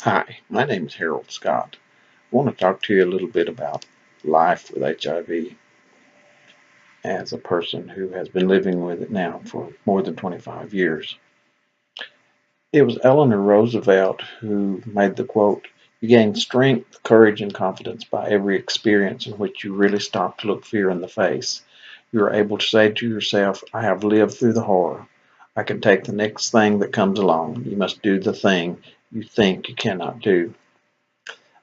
Hi, my name is Harold Scott. I want to talk to you a little bit about life with HIV as a person who has been living with it now for more than 25 years. It was Eleanor Roosevelt who made the quote, "You gain strength, courage, and confidence by every experience in which you really stop to look fear in the face. You are able to say to yourself, I have lived through the horror. I can take the next thing that comes along. You must do the thing you think you cannot do."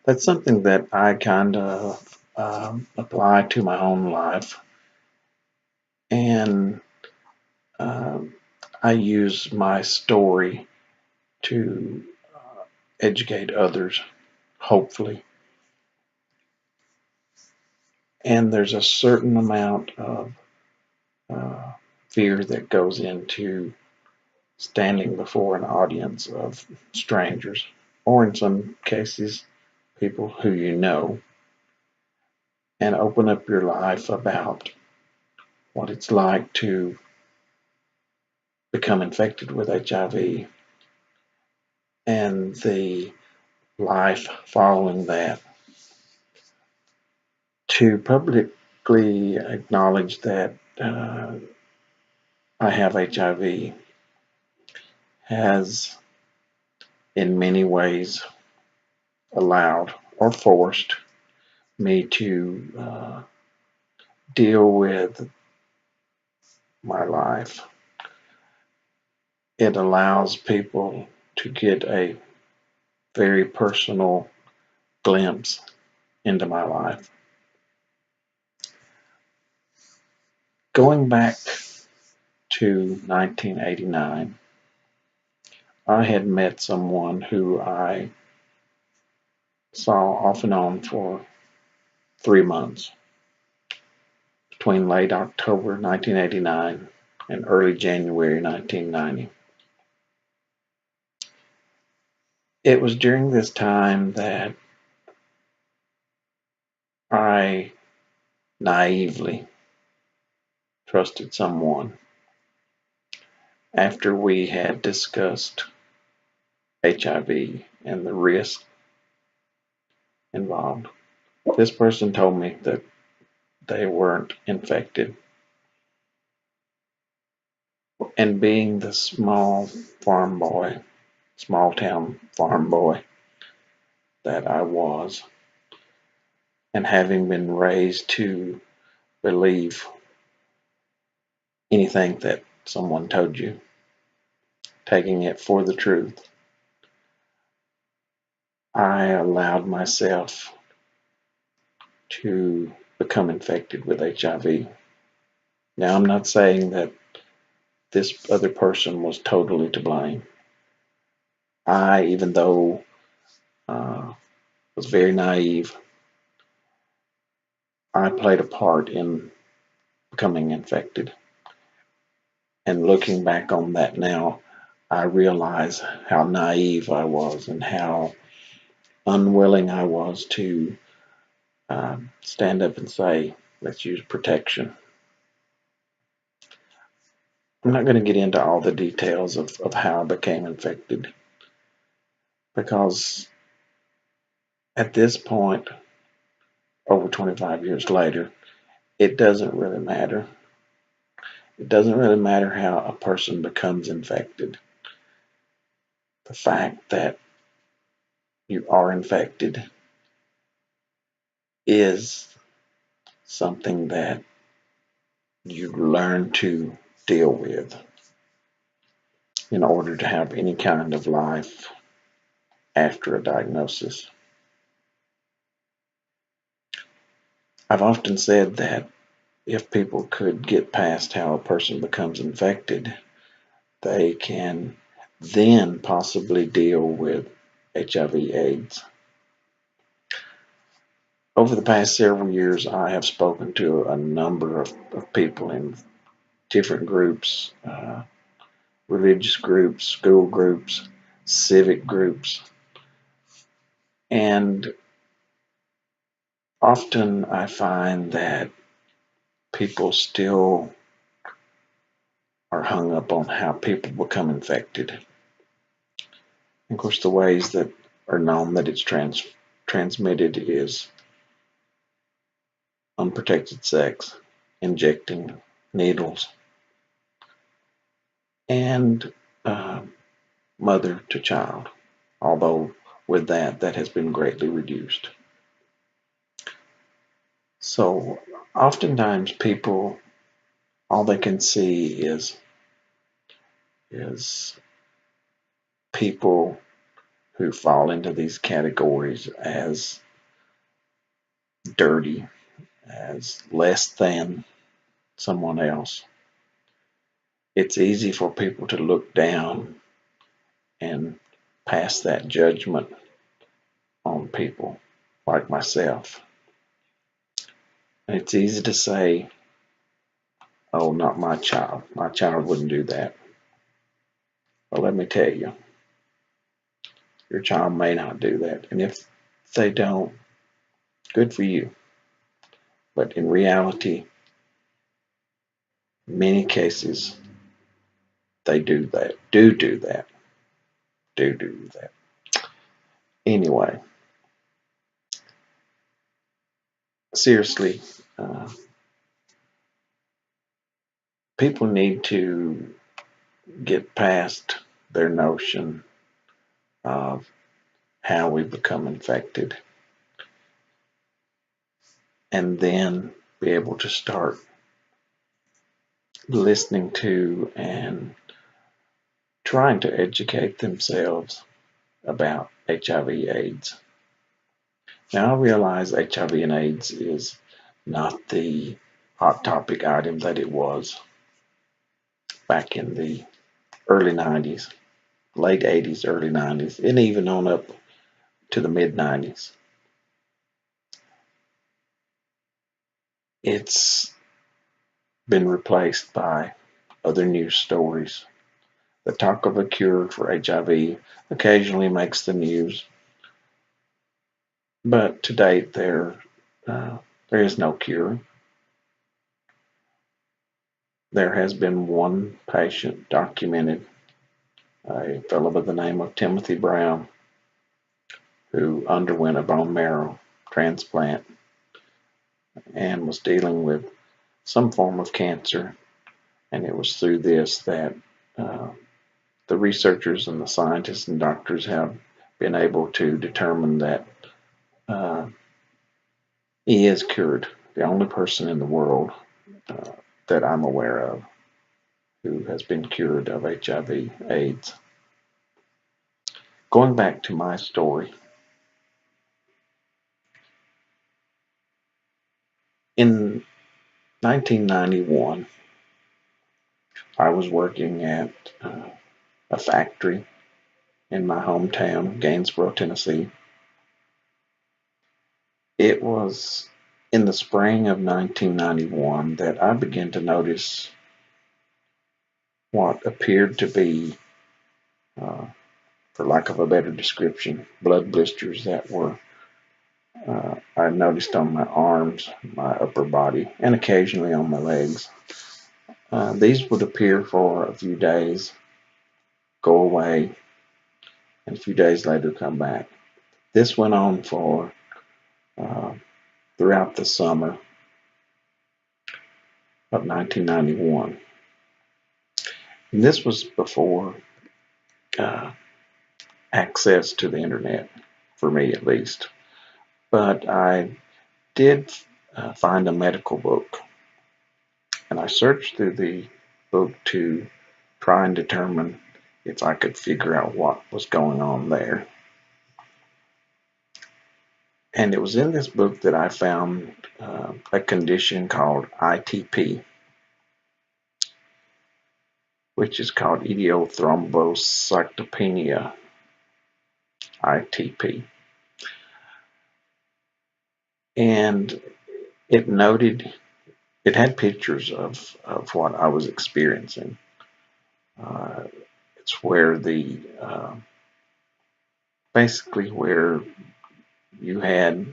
That's something that I kind of apply to my own life, and um, I use my story to educate others, hopefully. And there's a certain amount of uh, fear that goes into standing before an audience of strangers, or in some cases, people who you know, and open up your life about what it's like to become infected with HIV and the life following that, to publicly acknowledge that I have HIV has in many ways allowed or forced me to deal with my life. It allows people to get a very personal glimpse into my life. Going back to 1989, I had met someone who I saw off and on for 3 months between late October 1989 and early January 1990. It was during this time that I naively trusted someone after we had discussed HIV and the risk involved. This person told me that they weren't infected. And being the small town farm boy that I was, and having been raised to believe anything that someone told you, taking it for the truth, I allowed myself to become infected with HIV. Now, I'm not saying that this other person was totally to blame. I, even though was very naive, I played a part in becoming infected. And looking back on that now, I realize how naive I was and how unwilling I was to stand up and say, let's use protection. I'm not going to get into all the details of how I became infected because at this point, over 25 years later, it doesn't really matter. It doesn't really matter how a person becomes infected. The fact that you are infected is something that you learn to deal with in order to have any kind of life after a diagnosis. I've often said that if people could get past how a person becomes infected, they can then possibly deal with HIV/AIDS. Over the past several years, I have spoken to a number of people in different groups, religious groups, school groups, civic groups, and often I find that people still are hung up on how people become infected. Of course, the ways that or known that it's transmitted is unprotected sex, injecting needles, and uh, mother to child, although with that has been greatly reduced. So oftentimes people, all they can see is people who fall into these categories as dirty, as less than someone else. It's easy for people to look down and pass that judgment on people like myself. And it's easy to say, oh, not my child. My child wouldn't do that. But let me tell you, your child may not do that. And if they don't, good for you. But in reality, many cases, they do that, do that, do that. Anyway, seriously, people need to get past their notion of how we become infected and then be able to start listening to and trying to educate themselves about HIV/AIDS. Now I realize HIV and AIDS is not the hot topic item that it was back in the early 90s, late 80s, early 90s, and even on up to the mid 90s. It's been replaced by other news stories. The talk of a cure for HIV occasionally makes the news, but to date there is no cure. There has been one patient documented, a fellow by the name of Timothy Brown, who underwent a bone marrow transplant and was dealing with some form of cancer. And it was through this that the researchers and the scientists and doctors have been able to determine that he is cured. The only person in the world that I'm aware of who has been cured of HIV/AIDS. Going back to my story, in 1991, I was working at a factory in my hometown, Gainesboro, Tennessee. It was in the spring of 1991 that I began to notice what appeared to be, for lack of a better description, blood blisters that were I noticed on my arms, my upper body, and occasionally on my legs. These would appear for a few days, go away, and a few days later come back. This went on for throughout the summer of 1991. And this was before access to the internet, for me at least. But I did find a medical book, and I searched through the book to try and determine if I could figure out what was going on there. And it was in this book that I found a condition called ITP, which is called idiothrombocytopenia, ITP. And it noted, it had pictures of what I was experiencing. It's where the, basically where you had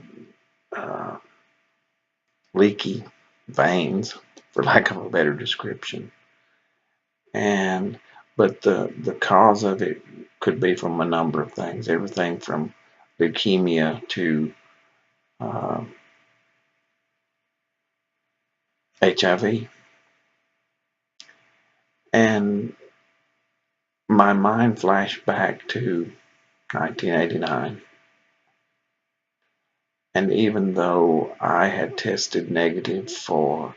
leaky veins, for lack of a better description. But the cause of it could be from a number of things, everything from leukemia to uh, HIV. And my mind flashed back to 1989. And even though I had tested negative for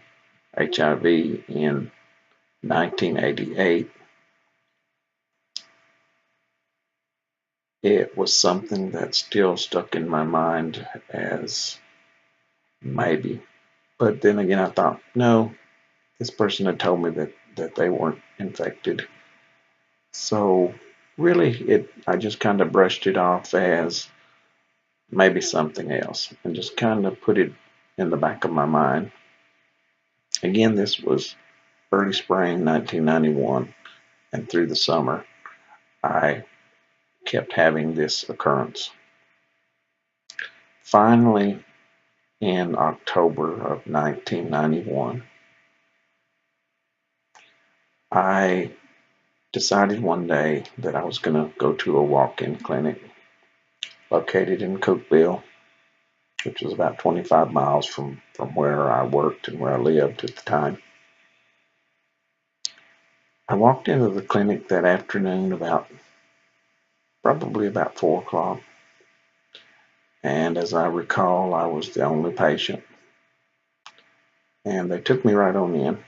HIV in 1988, it was something that still stuck in my mind as maybe. But then again, I thought, no, this person had told me that they weren't infected. So really, I just kind of brushed it off as maybe something else and just kind of put it in the back of my mind. Again, this was early spring 1991, and through the summer, I kept having this occurrence. Finally, in October of 1991, I decided one day that I was going to go to a walk-in clinic located in Cookeville, which was about 25 miles from where I worked and where I lived at the time. I walked into the clinic that afternoon probably about 4 o'clock. And as I recall, I was the only patient. And they took me right on in.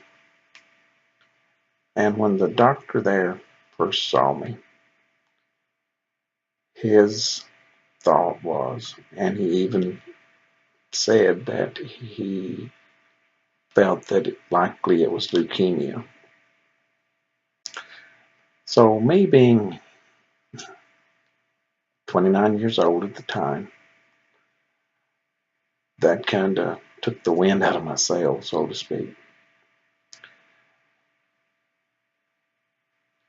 And when the doctor there first saw me, his thought was, and he even said that he felt that likely it was leukemia. So me being 29 years old at the time, that kind of took the wind out of my sail, so to speak.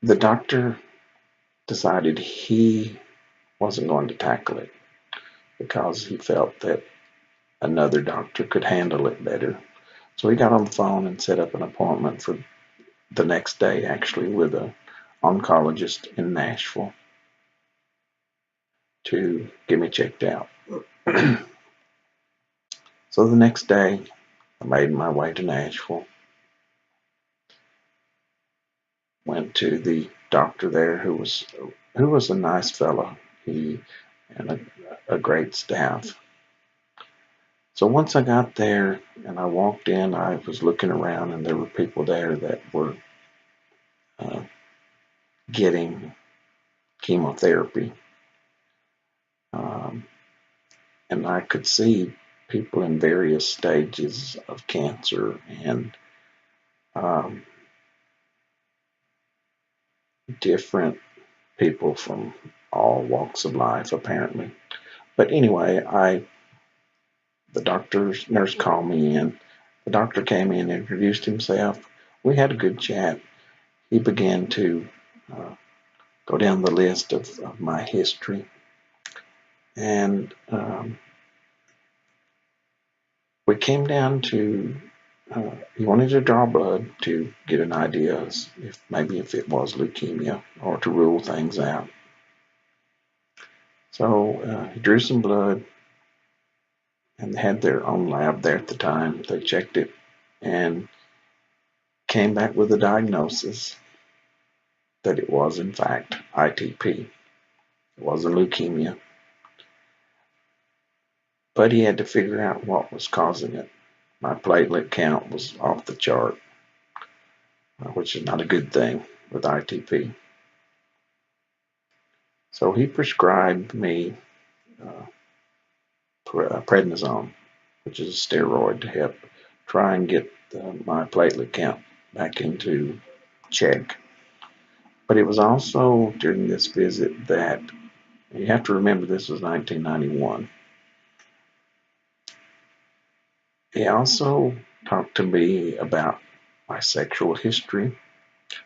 The doctor decided he wasn't going to tackle it because he felt that another doctor could handle it better. So he got on the phone and set up an appointment for the next day, actually, with an oncologist in Nashville to get me checked out. So the next day, I made my way to Nashville, went to the doctor there who was a nice fellow, he and a great staff. So once I got there and I walked in, I was looking around and there were people there that were getting chemotherapy. And I could see people in various stages of cancer and different people from all walks of life, apparently. But anyway, the nurse called me in. The doctor came in, introduced himself. We had a good chat. He began to go down the list of my history. And we came down to, he wanted to draw blood to get an idea if it was leukemia or to rule things out. So he drew some blood and they had their own lab there at the time. They checked it and came back with a diagnosis that it was in fact ITP. It wasn't leukemia. But he had to figure out what was causing it. My platelet count was off the chart, which is not a good thing with ITP. So he prescribed me prednisone, which is a steroid to help try and get my platelet count back into check. But it was also during this visit that, you have to remember this was 1991. He also talked to me about my sexual history,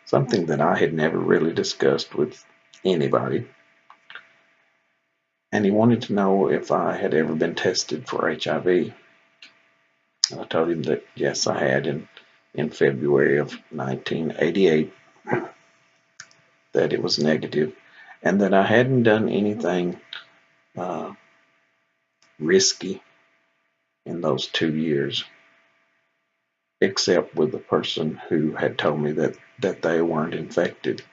something that I had never really discussed with anybody. And he wanted to know if I had ever been tested for HIV. And I told him that yes, I had in February of 1988, that it was negative, and that I hadn't done anything risky in those 2 years, except with the person who had told me that they weren't infected.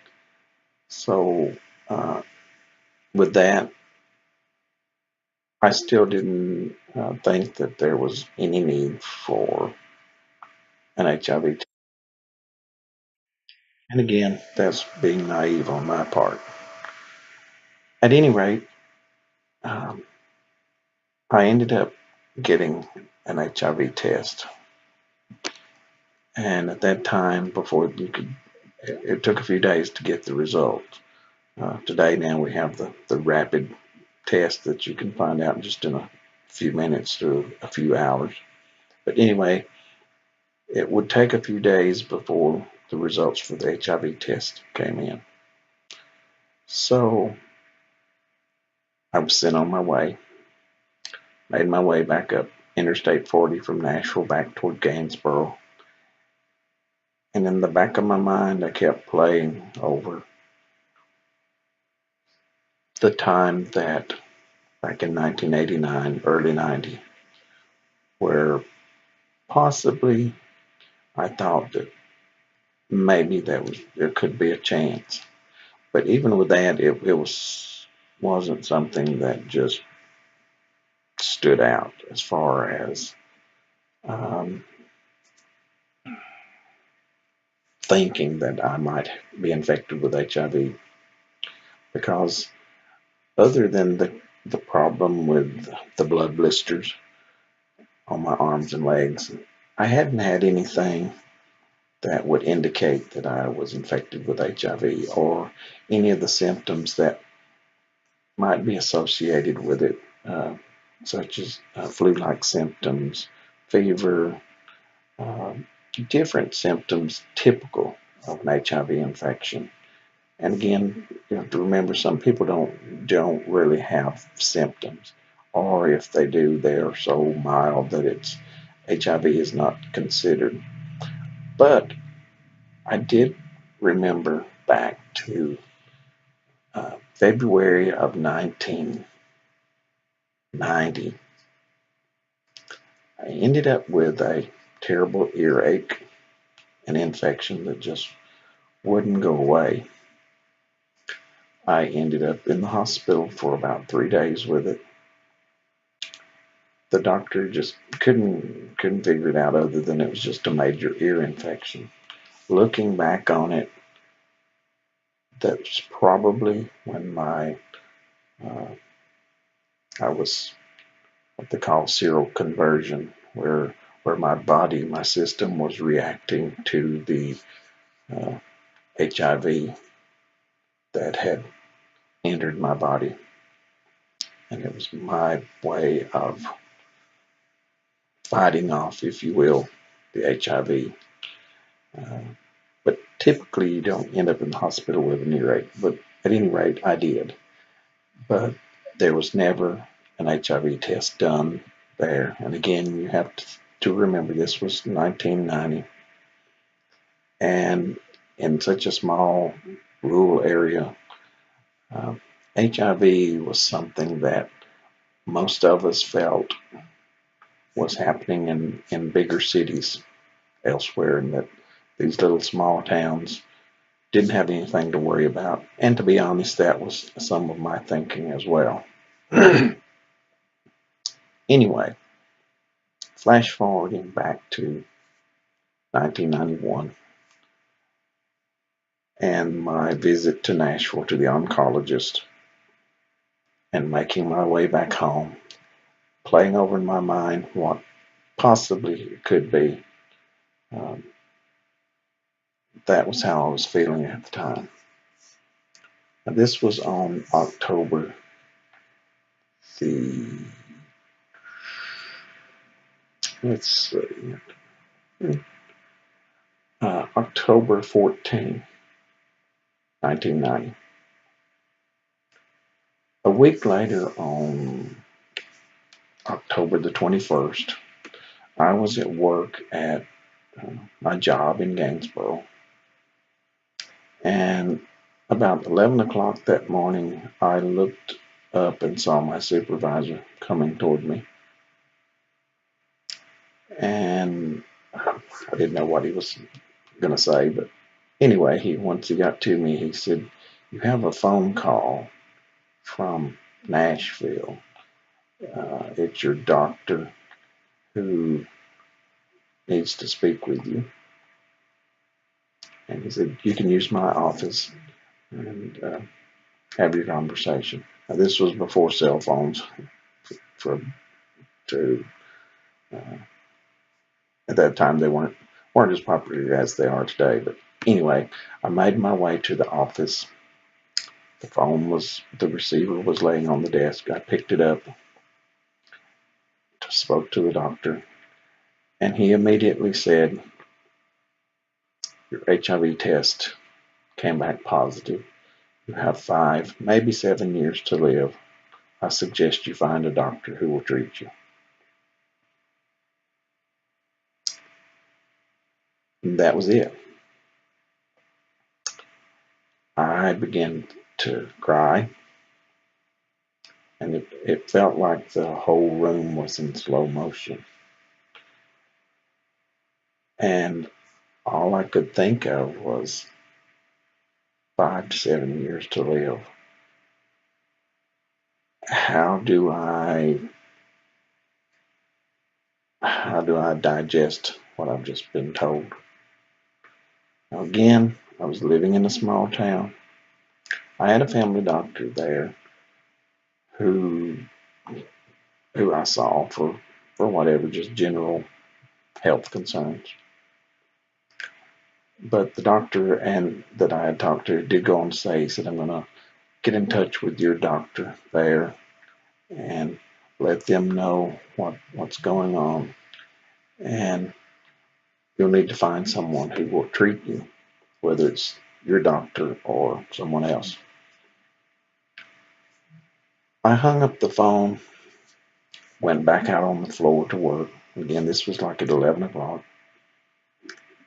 So with that, I still didn't think that there was any need for an HIV test. And again, that's being naive on my part. At any rate, um, I ended up getting an HIV test. And at that time, before you could, it took a few days to get the results. Today, now we have the rapid test that you can find out just in a few minutes to a few hours. But anyway, it would take a few days before the results for the HIV test came in. So I was sent on my way, made my way back up Interstate 40 from Nashville back toward Gainesboro. And in the back of my mind, I kept playing over the time that back in 1989, early 90, where possibly I thought that maybe there could be a chance. But even with that, wasn't something that just stood out as far as um, thinking that I might be infected with HIV, because other than the problem with the blood blisters on my arms and legs, I hadn't had anything that would indicate that I was infected with HIV or any of the symptoms that might be associated with it, uh, such as flu-like symptoms, fever, uh, different symptoms typical of an HIV infection. And again, you have to remember some people don't really have symptoms, or if they do, they are so mild that it's HIV is not considered. But I did remember back to February of 1990. I ended up with a terrible earache, an infection that just wouldn't go away. I ended up in the hospital for about 3 days with it. The doctor just couldn't figure it out other than it was just a major ear infection. Looking back on it, that's probably when uh, I was what they call seroconversion, where my body, my system was reacting to the uh, HIV that had entered my body, and it was my way of fighting off, if you will, the HIV. Uh, but typically, you don't end up in the hospital with an earache. But at any rate, I did. But there was never an HIV test done there. And again, you have to remember this was 1990, and in such a small rural area, uh, HIV was something that most of us felt was happening in bigger cities elsewhere, and that these little small towns didn't have anything to worry about. And to be honest, that was some of my thinking as well. Anyway, flash forwarding back to 1991 and my visit to Nashville to the oncologist, and making my way back home, playing over in my mind what possibly it could be. Um, that was how I was feeling at the time. Now, this was on October the, let's see, October 14, 1990. A week later, on October the 21st, I was at work at my job in Gainesboro, and about 11 o'clock that morning, I looked up and saw my supervisor coming toward me. And I didn't know what he was going to say, but anyway, once he got to me, he said, "You have a phone call from Nashville. It's your doctor who needs to speak with you." And he said, "You can use my office and have your conversation." Now, this was before cell phones. For to At that time, they weren't as popular as they are today. But anyway, I made my way to the office. The receiver was laying on the desk. I picked it up, spoke to the doctor, and he immediately said, "Your HIV test came back positive. You have 5, maybe 7 years to live. I suggest you find a doctor who will treat you." And that was it. I began to cry, and it felt like the whole room was in slow motion. And all I could think of was 5 to 7 years to live. How do I digest what I've just been told? Now again, I was living in a small town. I had a family doctor there who I saw for whatever, just general health concerns. But the doctor that I had talked to did go on to say, he said, "I'm going to get in touch with your doctor there and let them know what's going on. And you'll need to find someone who will treat you, whether it's your doctor or someone else." I hung up the phone, went back out on the floor to work. Again, this was like at 11 o'clock.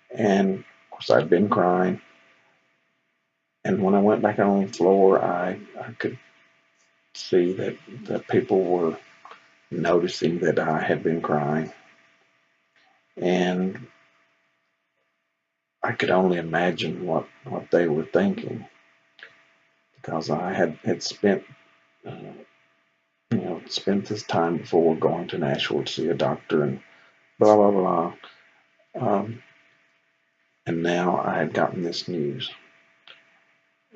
And of course, I'd been crying. And when I went back out on the floor, I could see that people were noticing that I had been crying. And I could only imagine what they were thinking, because I had spent spent this time before going to Nashville to see a doctor and blah blah blah. And now I had gotten this news,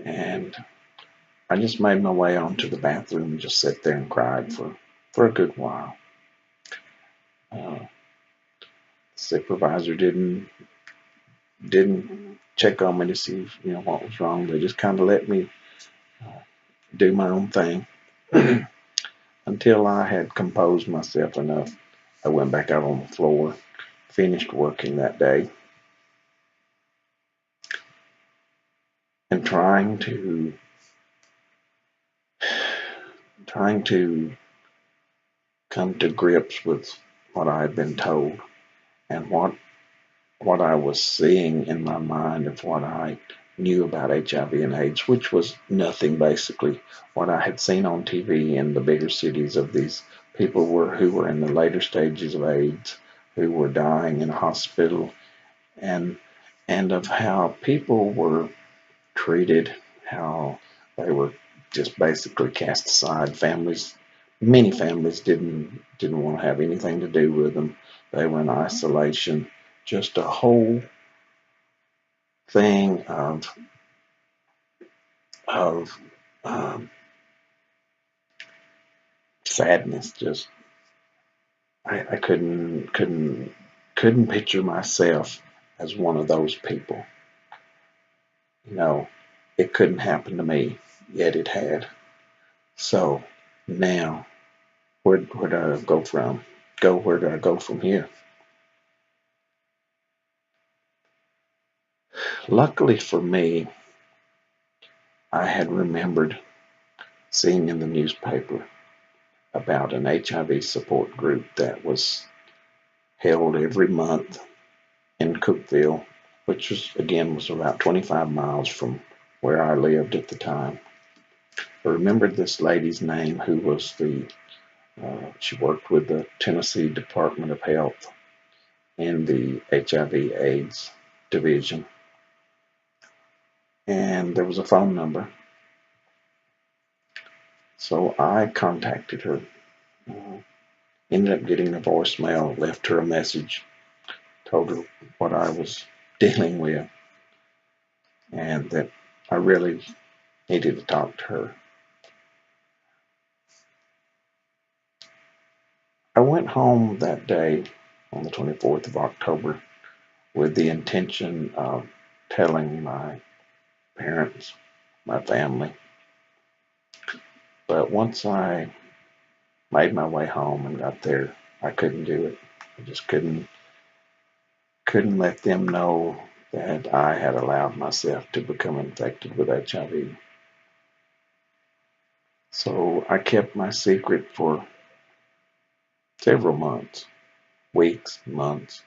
and I just made my way onto the bathroom and just sat there and cried for a good while. The supervisor didn't check on me to see what was wrong. They just kind of let me do my own thing. Until I had composed myself enough, I went back out on the floor, finished working that day, and trying to come to grips with what I had been told and what I was seeing in my mind of what I knew about HIV and AIDS, which was nothing, basically. What I had seen on TV in the bigger cities of these people who were in the later stages of AIDS, who were dying in a hospital, and of how people were treated, how they were just basically cast aside. Many families didn't want to have anything to do with them. They were in isolation. Just a whole thing of sadness. Just I couldn't picture myself as one of those people. It couldn't happen to me, yet it had. So now, where do I go from? Where do I go from here? Luckily for me, I had remembered seeing in the newspaper about an HIV support group that was held every month in Cookeville, which was about 25 miles from where I lived at the time. I remembered this lady's name who was she worked with the Tennessee Department of Health in the HIV/AIDS division. And there was a phone number. So I contacted her, ended up getting a voicemail, left her a message, told her what I was dealing with, and that I really needed to talk to her. I went home that day on the 24th of October with the intention of telling my parents, my family. But once I made my way home and got there, I couldn't do it. I just couldn't let them know that I had allowed myself to become infected with HIV. So I kept my secret for several months, weeks, months.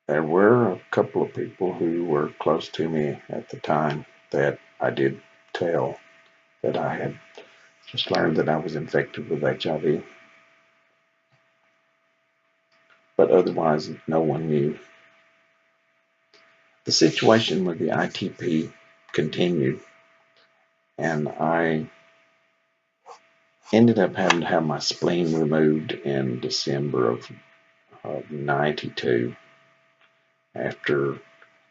There were a couple of people who were close to me at the time that I did tell that I had just learned that I was infected with HIV. But otherwise, no one knew. The situation with the ITP continued, and I ended up having to have my spleen removed in December of 92 after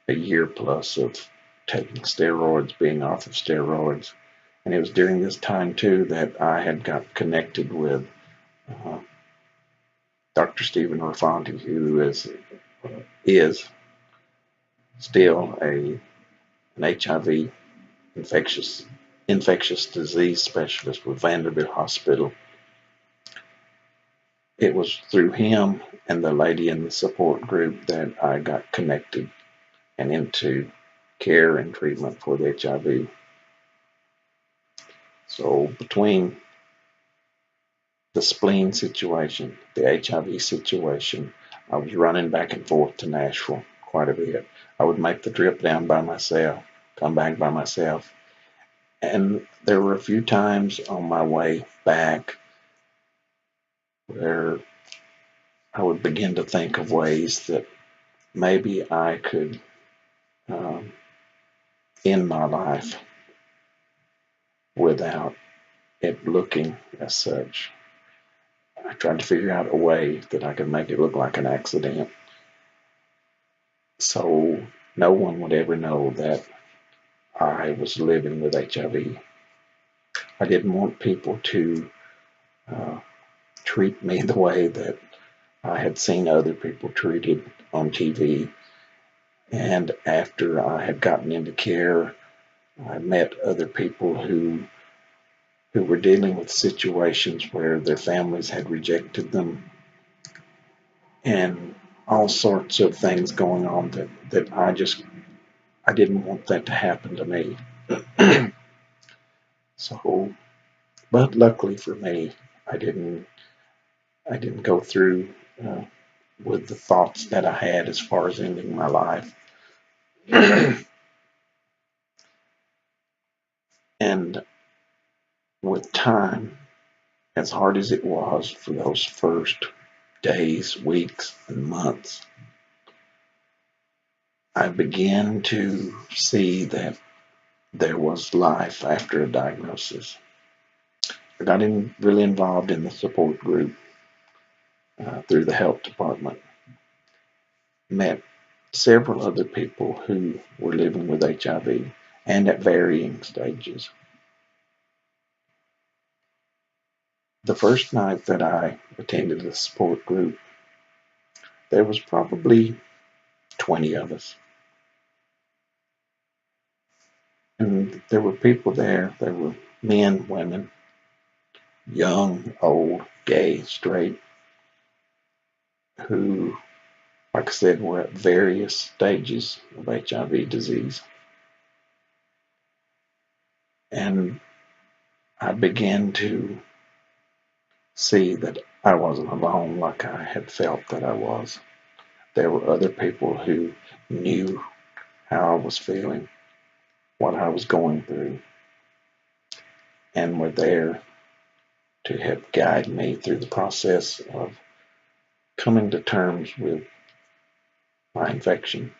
a year plus of taking steroids, being off of steroids. And it was during this time, too, that I had got connected with Dr. Stephen Rafanti, who is still an HIV infectious disease specialist with Vanderbilt Hospital. It was through him and the lady in the support group that I got connected and into care and treatment for the HIV. So between the spleen situation, the HIV situation, I was running back and forth to Nashville quite a bit. I would make the trip down by myself, come back by myself. And there were a few times on my way back where I would begin to think of ways that maybe I could end my life without it looking as such. I tried to figure out a way that I could make it look like an accident so no one would ever know that I was living with HIV. I didn't want people to treat me the way that I had seen other people treated on TV. And after I had gotten into care, I met other people who were dealing with situations where their families had rejected them and all sorts of things going on that I didn't want that to happen to me. So, but luckily for me, I didn't go through with the thoughts that I had as far as ending my life. And with time, as hard as it was for those first days, weeks, and months, I began to see that there was life after a diagnosis. I got really involved in the support group through the health department. Met several other people who were living with HIV and at varying stages. The first night that I attended the support group, there was probably 20 of us. And there were people there. There were men, women, young, old, gay, straight, who, like I said, were at various stages of HIV disease. And I began to see that I wasn't alone like I had felt that I was. There were other people who knew how I was feeling, what I was going through. and were there to help guide me through the process of coming to terms with my infection.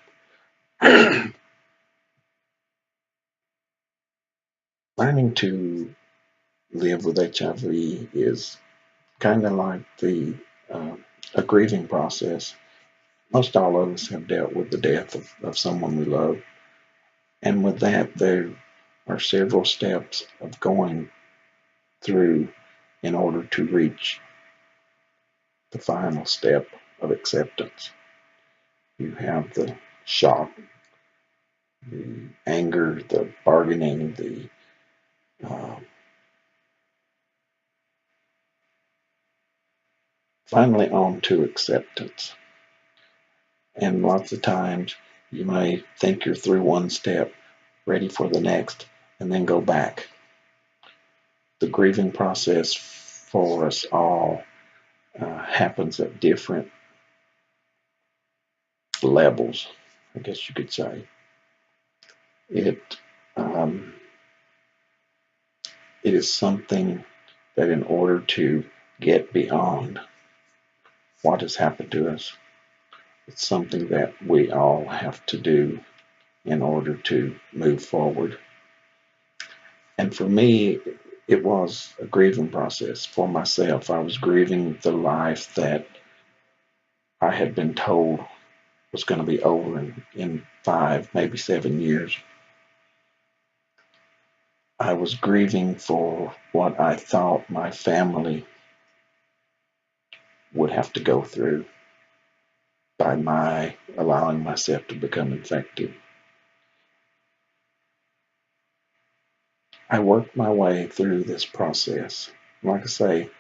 Learning to live with HIV is kind of like uh, a grieving process. Most all of us have dealt with the death of someone we love, and with that, there are several steps of going through in order to reach the final step of acceptance. You have the shock, the anger, the bargaining, the uh, finally on to acceptance. And lots of times you may think you're through one step, ready for the next, and then go back. The grieving process for us all happens at different levels, I guess you could say. It um, it is something that in order to get beyond what has happened to us, it's something that we all have to do in order to move forward. And for me, it was a grieving process for myself. I was grieving the life that I had been told was going to be over in 5, maybe 7 years. I was grieving for what I thought my family would have to go through by my allowing myself to become infected. I worked my way through this process. Like I say,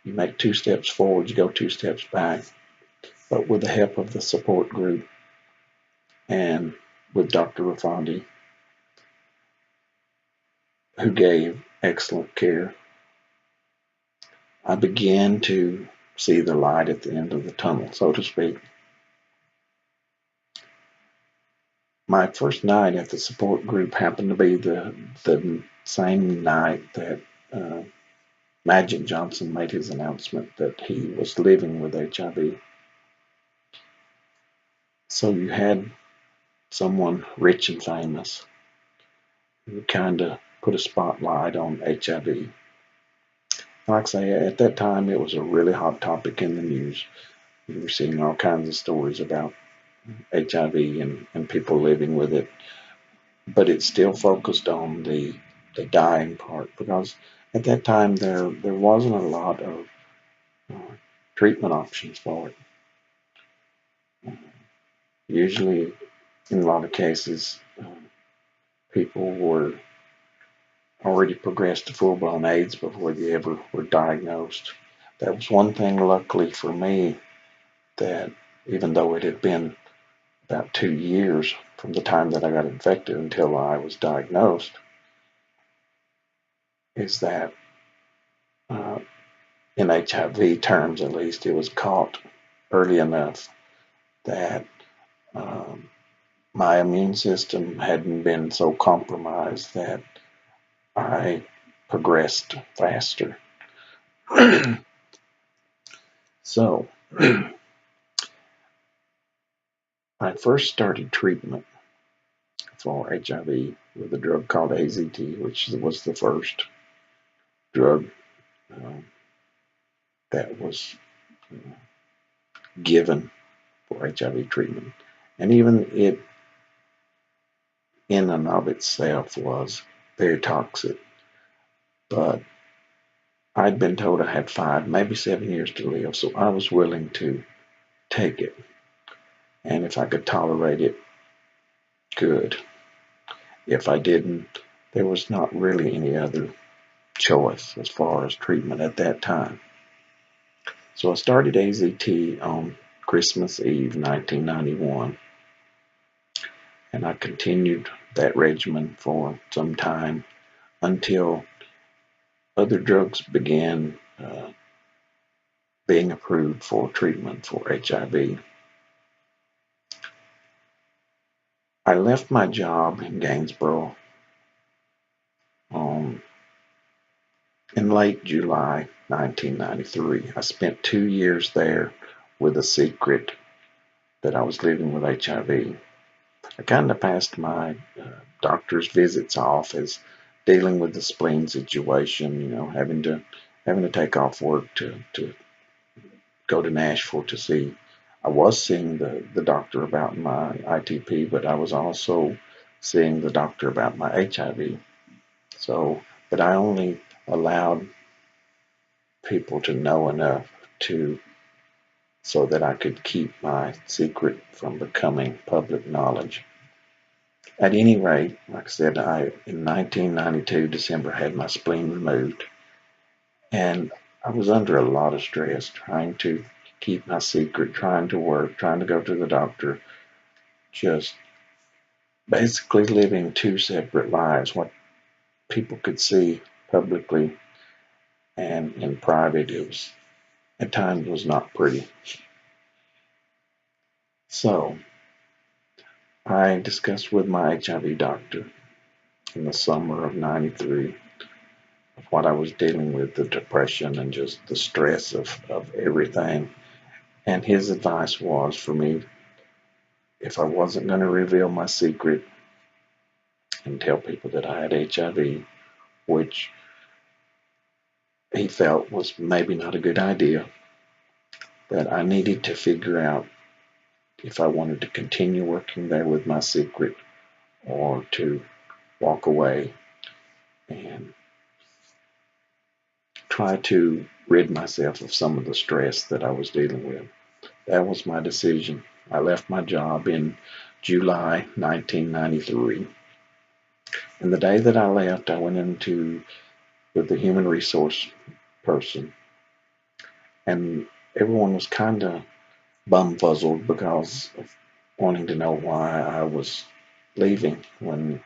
you make 2 steps forward, you go 2 steps back. But with the help of the support group and with Dr. Rafandi, who gave excellent care, I began to see the light at the end of the tunnel, so to speak. My first night at the support group happened to be the same night that uh, Magic Johnson made his announcement that he was living with HIV. So you had someone rich and famous who kind of put a spotlight on HIV. Like I say, at that time, it was a really hot topic in the news. You were seeing all kinds of stories about HIV and people living with it, but it still focused on the dying part because at that time there wasn't a lot of uh, treatment options for it. Usually, in a lot of cases, people were already progressed to full-blown AIDS before they ever were diagnosed. That was one thing, luckily for me, that even though it had been about 2 years from the time that I got infected until I was diagnosed, is that uh, in HIV terms at least, it was caught early enough that um, my immune system hadn't been so compromised that I progressed faster. So I first started treatment for HIV with a drug called AZT, which was the first drug um, that was given for HIV treatment. And even it in and of itself was very toxic. But I'd been told I had 5, maybe 7 years to live, so I was willing to take it. And if I could tolerate it, good. If I didn't, there was not really any other choice as far as treatment at that time. So I started AZT on Christmas Eve 1991, and I continued that regimen for some time until other drugs began being approved for treatment for HIV. I left my job in Gainesboro on in late July 1993. I spent 2 years there with a secret that I was living with HIV. I kind of passed my doctor's visits off as dealing with the spleen situation, having to take off work to go to Nashville to see. I was seeing the doctor about my ITP, but I was also seeing the doctor about my HIV. So, but I only allowed people to know enough to so that I could keep my secret from becoming public knowledge. At any rate, like I said, I in 1992 December had my spleen removed, and I was under a lot of stress trying to keep my secret, trying to work, trying to go to the doctor, just basically living two separate lives. What people could see publicly and in private, it was at times was not pretty. So I discussed with my HIV doctor in the summer of '93 of what I was dealing with, the depression and just the stress of everything. And his advice was for me, if I wasn't going to reveal my secret and tell people that I had HIV, which he felt was maybe not a good idea, that I needed to figure out if I wanted to continue working there with my secret or to walk away and try to rid myself of some of the stress that I was dealing with. That was my decision. I left my job in July 1993. And the day that I left, I went into with the human resource person, and everyone was kind of bumfuzzled because of wanting to know why I was leaving when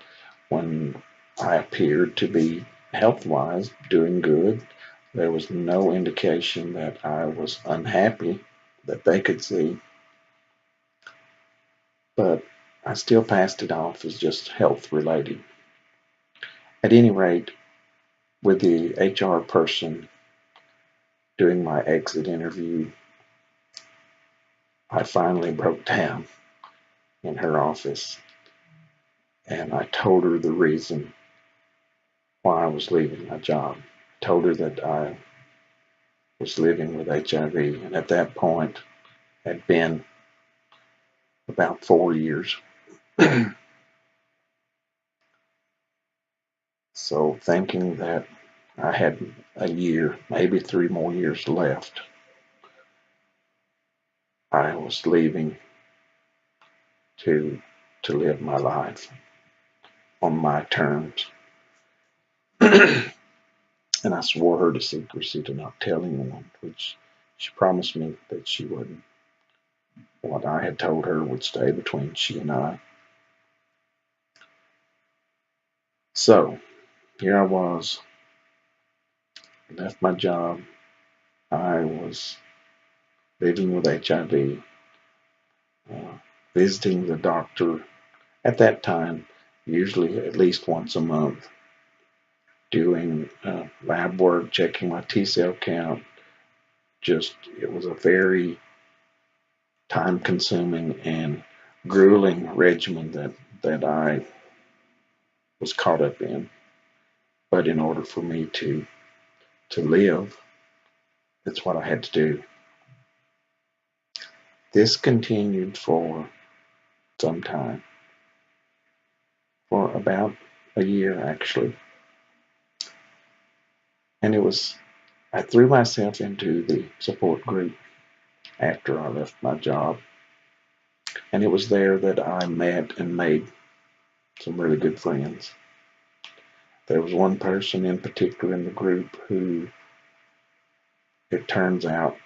I appeared to be health-wise doing good. There was no indication that I was unhappy that they could see, but I still passed it off as just health related. At any rate, with the HR person doing my exit interview, I finally broke down in her office and I told her the reason why I was leaving my job. I told her that I was living with HIV, and at that point had been about 4 years. So thinking that I had a year, maybe 3 more years left, I was leaving to live my life on my terms. And I swore her to secrecy to not tell anyone, which she promised me that she wouldn't. What I had told her would stay between she and I. So here I was, left my job. I was living with HIV, visiting the doctor at that time, usually at least once a month, doing lab work, checking my T cell count. Just, it was a very time consuming and grueling regimen that I was caught up in. But in order for me to live, that's what I had to do. This continued for some time, for about a year actually. And I threw myself into the support group after I left my job. And it was there that I met and made some really good friends. There was one person in particular in the group who it turns out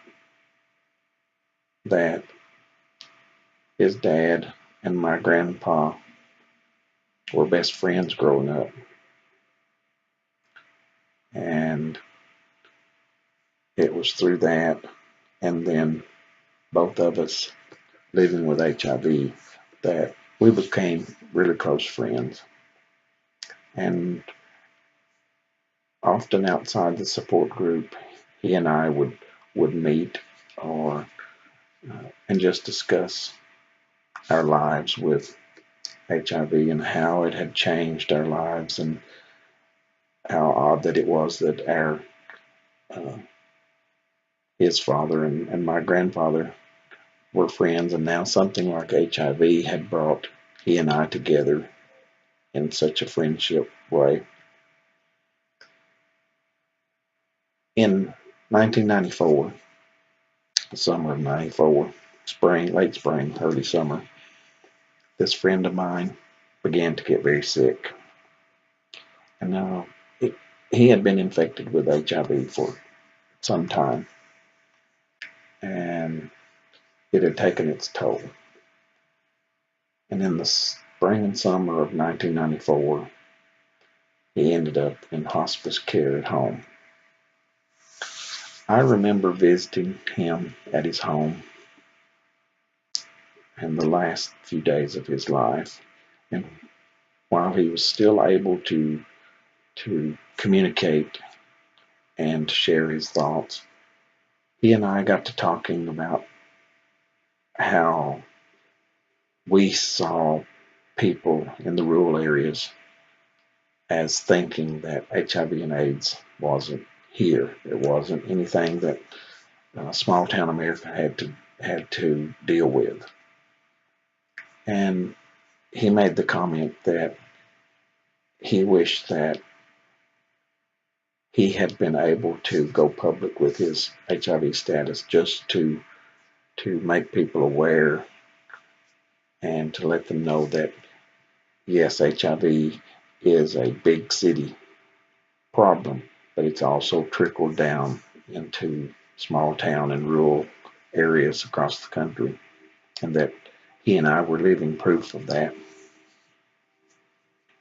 that his dad and my grandpa were best friends growing up. And it was through that, and then both of us living with HIV, that we became really close friends. And often outside the support group, he and I would meet or and just discuss our lives with HIV and how it had changed our lives, and how odd that it was that our uh, his father and my grandfather were friends, and now something like HIV had brought he and I together in such a friendship way. In 1994, the summer of 94, spring, late spring, early summer, this friend of mine began to get very sick. And he had been infected with HIV for some time, and it had taken its toll. And in the spring and summer of 1994, he ended up in hospice care at home. I remember visiting him at his home in the last few days of his life. And while he was still able to communicate and to share his thoughts, he and I got to talking about how we saw people in the rural areas as thinking that HIV and AIDS wasn't here. It wasn't anything that small town America had to deal with. And he made the comment that he wished that he had been able to go public with his HIV status, just to make people aware and to let them know that yes, HIV is a big city problem, but it's also trickled down into small town and rural areas across the country, and that he and I were living proof of that.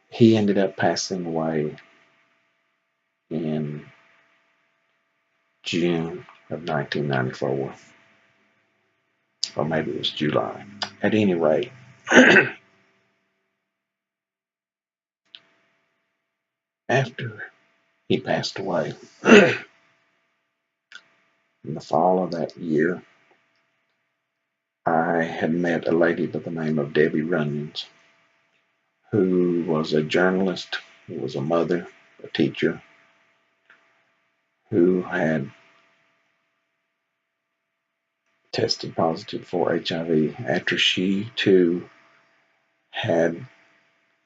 He ended up passing away in June of 1994, or maybe it was July. At any rate, after he passed away, in the fall of that year, I had met a lady by the name of Debbie Runyons, who was a journalist, who was a mother, a teacher, who had tested positive for HIV after she too had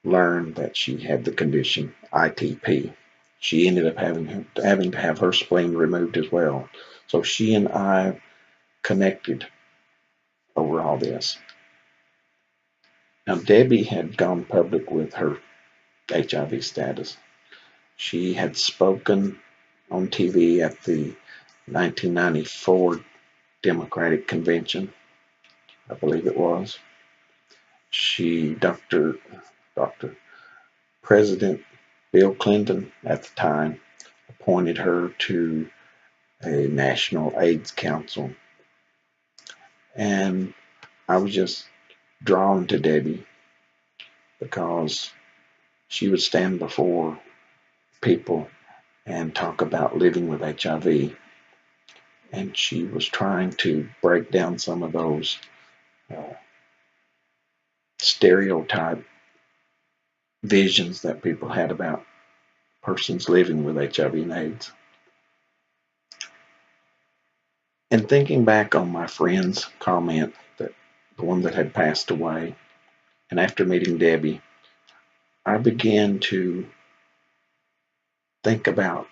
learned that she had the condition ITP. She ended up having to have her spleen removed as well. So she and I connected over all this. Now, Debbie had gone public with her HIV status. She had spoken on TV at the 1994 Democratic Convention, I believe it was. Dr. President Bill Clinton at the time appointed her to a National AIDS Council. And I was just drawn to Debbie because she would stand before people and talk about living with HIV. And she was trying to break down some of those stereotype visions that people had about persons living with HIV and AIDS. And thinking back on my friend's comment, that the one that had passed away, and after meeting Debbie, I began to think about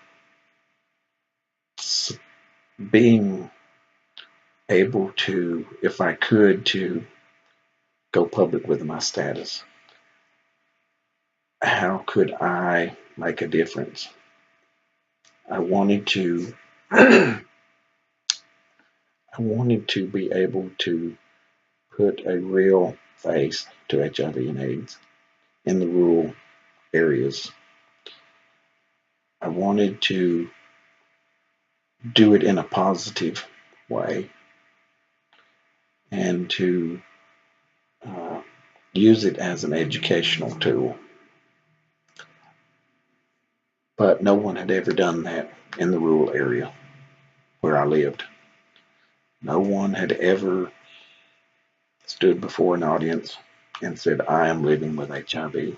being able to, if I could, to go public with my status. How could I make a difference? I wanted to I wanted to be able to put a real face to HIV and AIDS in the rural areas. I wanted to do it in a positive way and to use it as an educational tool. But no one had ever done that in the rural area where I lived. No one had ever stood before an audience and said, I am living with HIV.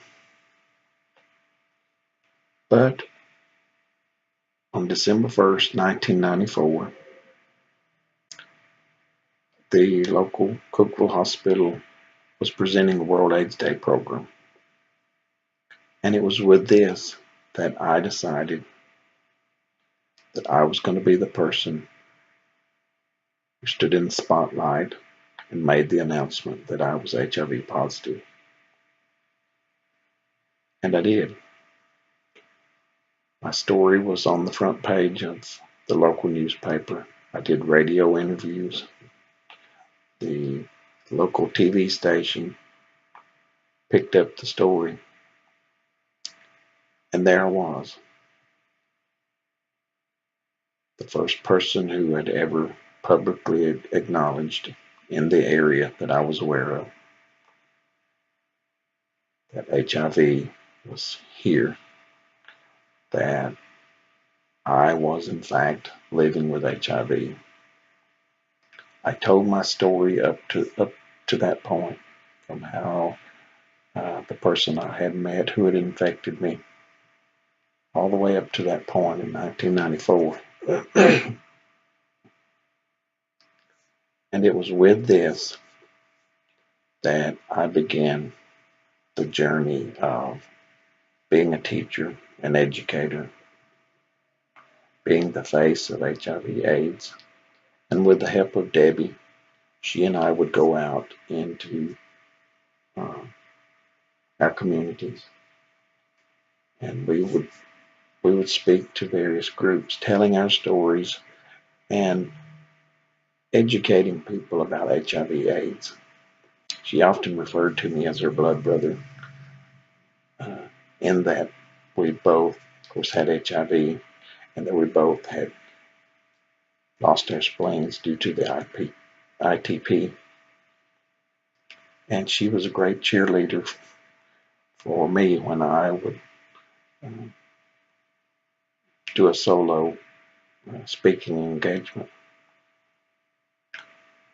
But on December 1st, 1994, the local Cookeville Hospital was presenting the World AIDS Day program. And it was with this that I decided that I was going to be the person who stood in the spotlight and made the announcement that I was HIV positive. And I did. My story was on the front page of the local newspaper. I did radio interviews. The local TV station picked up the story. And there I was, the first person who had ever publicly acknowledged in the area that I was aware of that HIV was here, that I was in fact living with HIV. I told my story up to that point, from how the person I had met who had infected me, all the way up to that point in 1994. And it was with this that I began the journey of being a teacher, an educator, being the face of HIV/AIDS. And with the help of Debbie, she and I would go out into our communities, and we would speak to various groups, telling our stories and educating people about HIV/AIDS. She often referred to me as her blood brother, in that we both, of course, had HIV, and that we both had lost our spleens due to the ITP. And she was a great cheerleader for me when I would do a solo speaking engagement.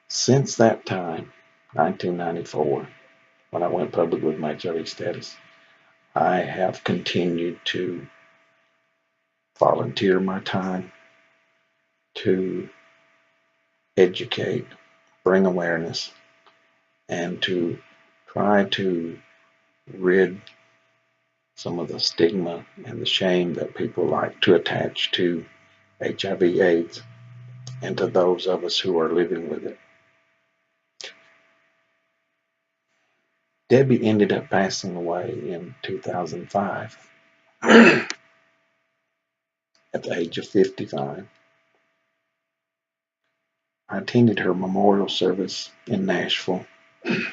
Since that time, 1994, when I went public with my HIV status, I have continued to volunteer my time to educate, bring awareness, and to try to rid some of the stigma and the shame that people like to attach to HIV/AIDS and to those of us who are living with it. Debbie ended up passing away in 2005 at the age of 55. I attended her memorial service in Nashville, and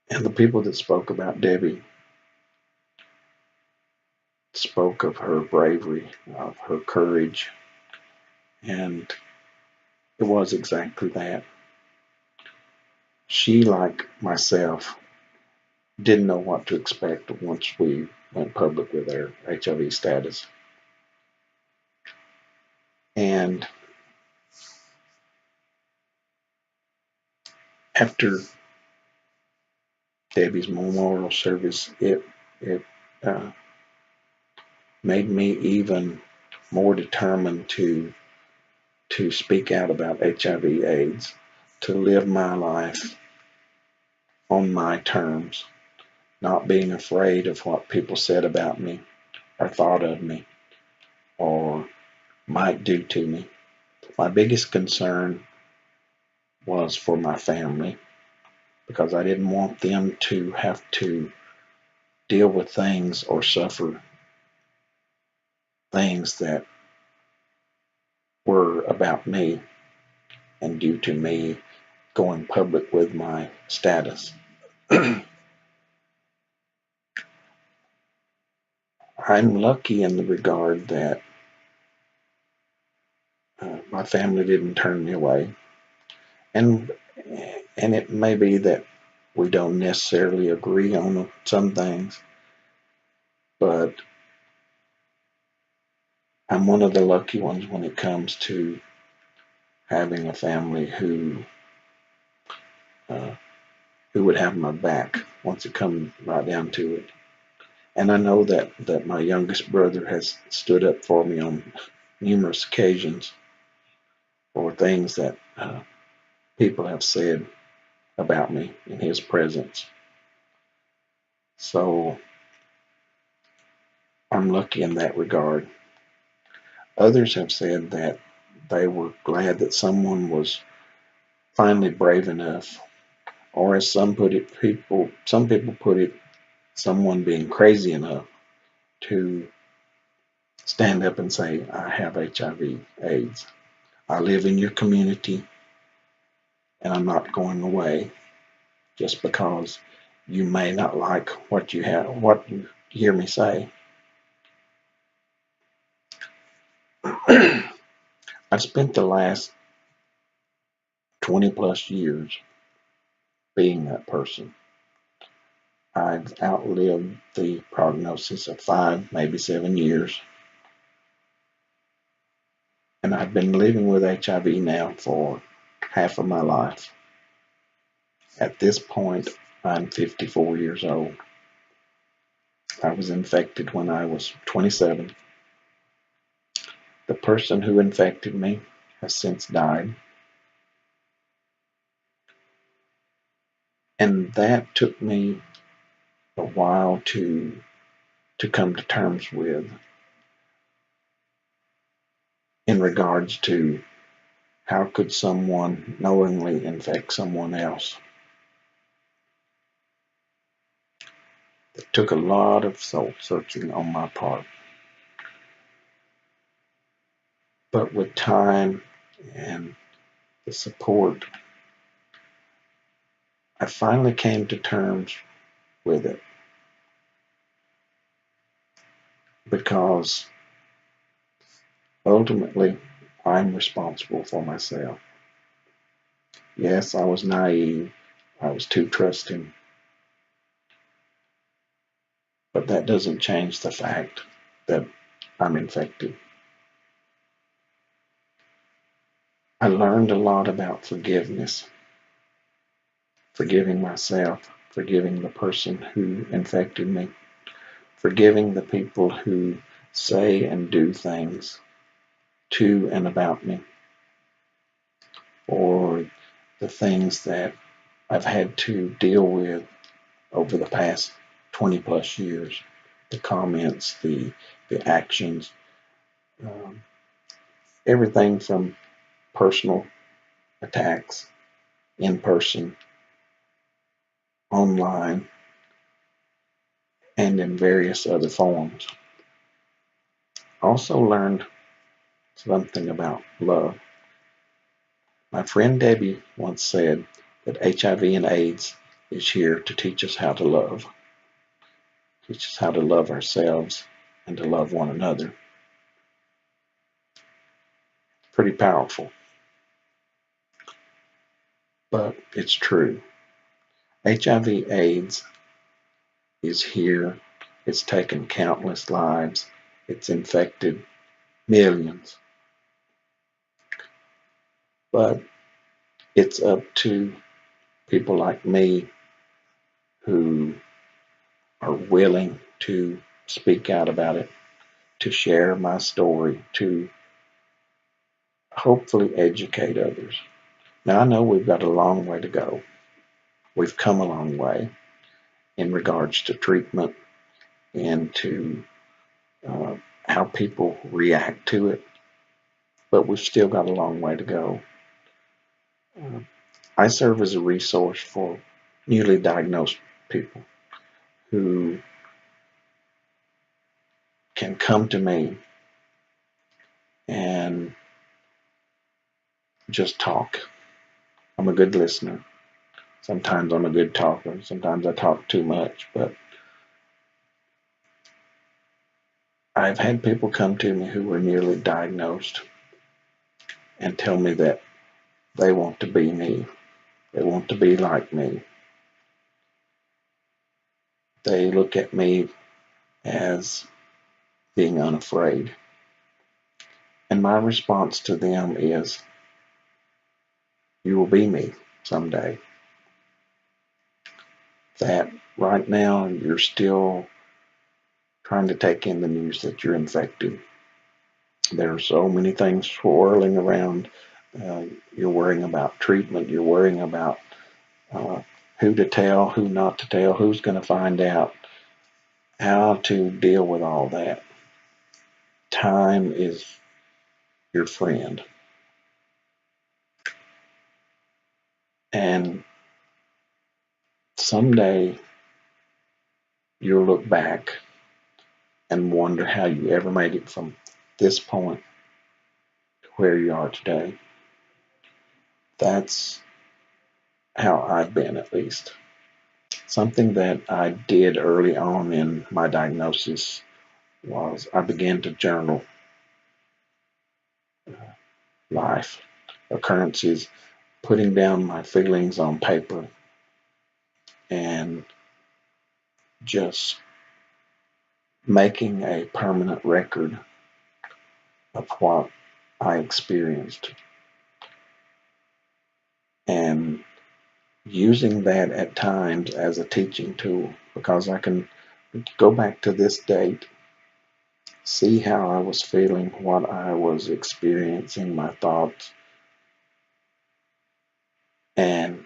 the people that spoke about Debbie spoke of her bravery, of her courage, and it was exactly that. She, like myself, didn't know what to expect once we went public with our HIV status. And after Debbie's memorial service, it made me even more determined to speak out about HIV/AIDS, to live my life on my terms, not being afraid of what people said about me or thought of me or might do to me. My biggest concern was for my family, because I didn't want them to have to deal with things or suffer things that were about me and due to me going public with my status. I'm lucky in the regard that my family didn't turn me away, and it may be that we don't necessarily agree on some things, but I'm one of the lucky ones when it comes to having a family uh, who would have my back once it comes right down to it. And I know that my youngest brother has stood up for me on numerous occasions for things that people have said about me in his presence. So I'm lucky in that regard. Others have said that they were glad that someone was finally brave enough, or as some people put it, someone being crazy enough to stand up and say, I have HIV/AIDS. I live in your community and I'm not going away just because you may not like what you hear me say. I've spent the last 20 plus years being that person. I've outlived the prognosis of 5, maybe 7 years, and I've been living with HIV now for half of my life. At this point, I'm 54 years old. I was infected when I was 27. The person who infected me has since died, and that took me a while to come to terms with in regards to how could someone knowingly infect someone else. It took a lot of soul searching on my part. But with time and the support, I finally came to terms with it because ultimately I'm responsible for myself. Yes, I was naive. I was too trusting. But that doesn't change the fact that I'm infected. I learned a lot about forgiveness, forgiving myself, forgiving the person who infected me, forgiving the people who say and do things to and about me, or the things that I've had to deal with over the past 20 plus years, the comments, the actions, um, everything from personal attacks in person, online, and in various other forms. Also learned something about love. My friend Debbie once said that HIV and AIDS is here to teach us how to love, teach us how to love ourselves and to love one another. Pretty powerful, but it's true. HIV/AIDS is here. It's taken countless lives. It's infected millions. But it's up to people like me who are willing to speak out about it, to share my story, to hopefully educate others. Now, I know we've got a long way to go. We've come a long way in regards to treatment and to how people react to it, but we've still got a long way to go. Uh, I serve as a resource for newly diagnosed people who can come to me and just talk. I'm a good listener. Sometimes I'm a good talker. Sometimes I talk too much, but I've had people come to me who were newly diagnosed and tell me that they want to be me. They want to be like me. They look at me as being unafraid. And my response to them is, you will be me someday. That right now you're still trying to take in the news that you're infected. There are so many things swirling around. You're worrying about treatment. You're worrying about uh, who to tell, who not to tell, who's going to find out, how to deal with all that. Time is your friend. And someday you'll look back and wonder how you ever made it from this point to where you are today. That's how I've been, at least. Something that I did early on in my diagnosis was I began to journal life occurrences, putting down my feelings on paper, and just making a permanent record of what I experienced, and using that at times as a teaching tool, because I can go back to this date, see how I was feeling, what I was experiencing, my thoughts, and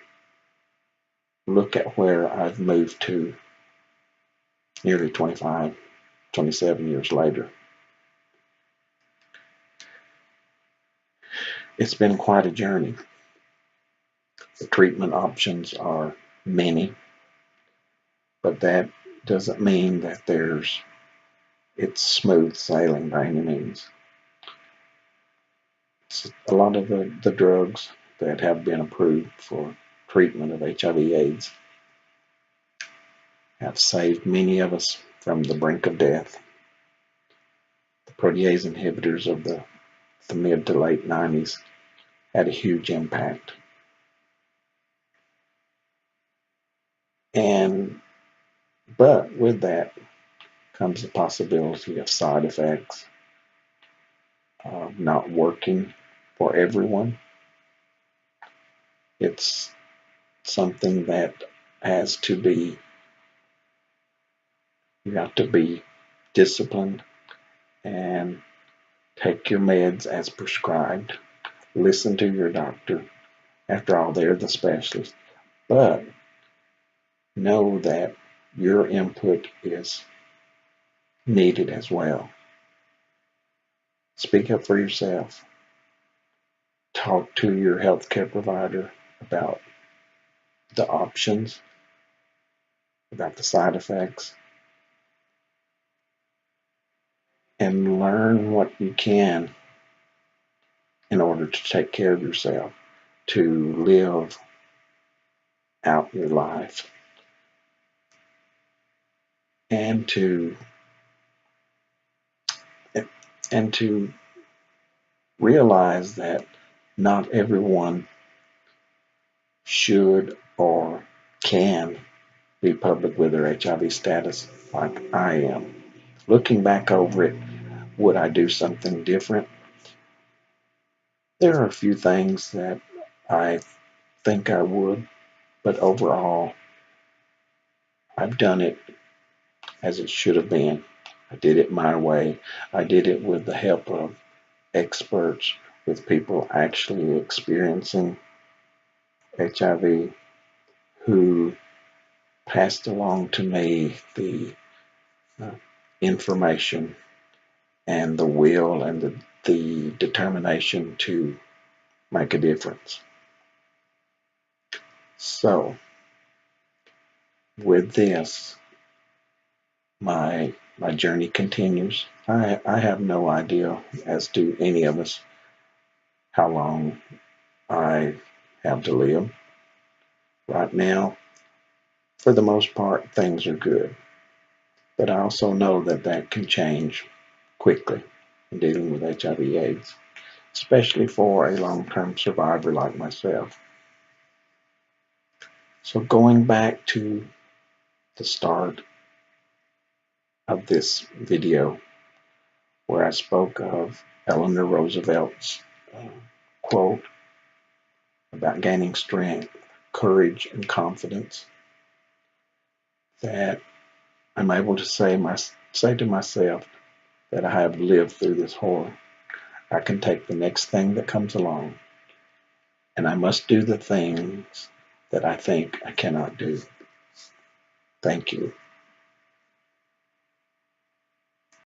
look at where I've moved to nearly 25, 27 years later. It's been quite a journey. The treatment options are many, but that doesn't mean that it's smooth sailing by any means. A lot of the drugs that have been approved for treatment of HIV/AIDS have saved many of us from the brink of death. The protease inhibitors of the mid to late 90s had a huge impact. But with that comes the possibility of side effects, not working for everyone. It's something that has to be, you have to be disciplined and take your meds as prescribed. Listen to your doctor. After all, they're the specialist. But know that your input is needed as well. Speak up for yourself. Talk to your healthcare provider about the options, about the side effects, and learn what you can in order to take care of yourself, to live out your life, and to realize that not everyone should or can be public with their HIV status like I am. Looking back over it, would I do something different? There are a few things that I think I would, but overall, I've done it as it should have been. I did it my way. I did it with the help of experts, with people actually experiencing HIV who passed along to me the uh, information and the will and the determination to make a difference. So, with this, my journey continues. I have no idea, as do any of us, how long I have to live. Right now, for the most part, things are good. But I also know that that can change quickly in dealing with HIV/AIDS, especially for a long-term survivor like myself. So going back to the start, of this video where I spoke of Eleanor Roosevelt's quote about gaining strength, courage, and confidence, that I'm able to say to myself that I have lived through this horror. I can take the next thing that comes along, and I must do the things that I think I cannot do. Thank you.